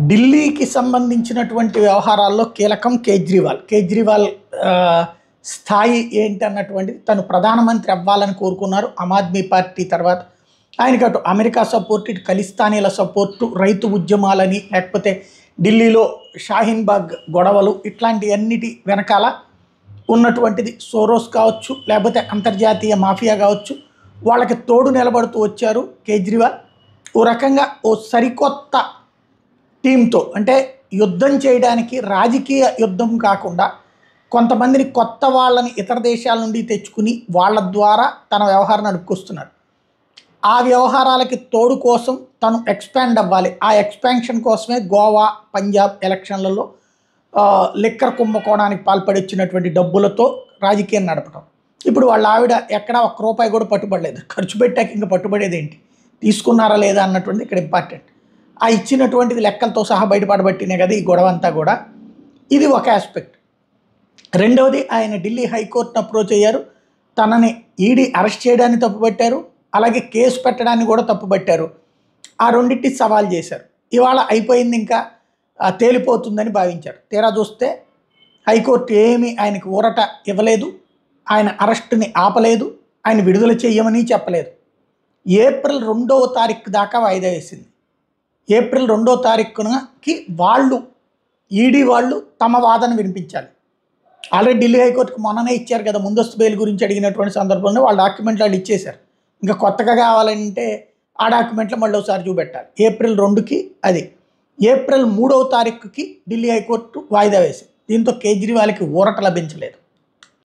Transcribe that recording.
ఢిల్లీకి సంబంధించినటువంటి వ్యవహారాల్లో కీలకం కేజ్రీవాల్. కేజ్రీవాల్ స్థాయి ఏంటి అన్నటువంటిది, తను ప్రధానమంత్రి అవ్వాలని కోరుకున్నారు. ఆమ్ ఆద్మీ పార్టీ తర్వాత ఆయనకి అటు అమెరికా సపోర్ట్, ఇటు ఖలిస్తానీల సపోర్టు, రైతు ఉద్యమాలని, లేకపోతే ఢిల్లీలో షాహీన్ బాగ్ గొడవలు, ఇట్లాంటివన్నిటి వెనకాల ఉన్నటువంటిది సోరోస్ కావచ్చు, లేకపోతే అంతర్జాతీయ మాఫియా కావచ్చు, వాళ్ళకి తోడు నిలబడుతూ వచ్చారు కేజ్రీవాల్. ఓ రకంగా ఓ సరికొత్త టీంతో, అంటే యుద్ధం చేయడానికి రాజకీయ యుద్ధం కాకుండా కొంతమందిని కొత్త వాళ్ళని ఇతర దేశాల నుండి తెచ్చుకుని వాళ్ళ ద్వారా తన వ్యవహారం నడుపుకొస్తున్నారు. ఆ వ్యవహారాలకి తోడు కోసం తను ఎక్స్పాండ్ అవ్వాలి. ఆ ఎక్స్పాన్షన్ కోసమే గోవా, పంజాబ్ ఎలక్షన్లలో లిక్కర్ కుంభకోణానికి పాల్పడిచ్చినటువంటి డబ్బులతో రాజకీయం నడపడం. ఇప్పుడు వాళ్ళ ఆవిడ ఎక్కడా ఒక్క రూపాయి కూడా పట్టుబడలేదు. ఖర్చు పెట్టాక ఇంకా పట్టుబడేది ఏంటి, తీసుకున్నారా లేదా అన్నటువంటిది ఇక్కడ ఇంపార్టెంట్. ఆ ఇచ్చినటువంటిది లెక్కలతో సహా బయటపడబట్టినే కదా ఈ గొడవ అంతా కూడా. ఇది ఒక ఆస్పెక్ట్. రెండవది, ఆయన ఢిల్లీ హైకోర్టును అప్రోచ్ అయ్యారు. తనని ఈడీ అరెస్ట్ చేయడాన్ని తప్పుపట్టారు, అలాగే కేసు పెట్టడాన్ని కూడా తప్పుపట్టారు. ఆ రెండింటి సవాల్ చేశారు. ఇవాళ అయిపోయింది, ఇంకా తేలిపోతుందని భావించారు. తీరా చూస్తే హైకోర్టు ఏమీ ఆయనకు ఊరట ఇవ్వలేదు, ఆయన అరెస్టుని ఆపలేదు, ఆయన విడుదల చేయమని చెప్పలేదు. ఏప్రిల్ 2వ తారీఖు దాకా వాయిదా వేసింది. ఏప్రిల్ 2వ తారీఖునకి వాళ్ళు, ఈడీ వాళ్ళు తమ వాదన వినిపించాలి. ఆల్రెడీ ఢిల్లీ హైకోర్టుకు మొన్ననే ఇచ్చారు కదా, ముందస్తు బెయిల్ గురించి అడిగినటువంటి సందర్భంలో వాళ్ళ డాక్యుమెంట్లు వాళ్ళు ఇచ్చేశారు. ఇంకా కొత్తగా కావాలంటే ఆ డాక్యుమెంట్లు మళ్ళీ ఒకసారి చూపెట్టాలి. ఏప్రిల్ 2కి అది. ఏప్రిల్ 3వ తారీఖుకి ఢిల్లీ హైకోర్టు వాయిదా వేసింది. దీంతో కేజ్రీవాల్కి ఊరట లభించలేదు.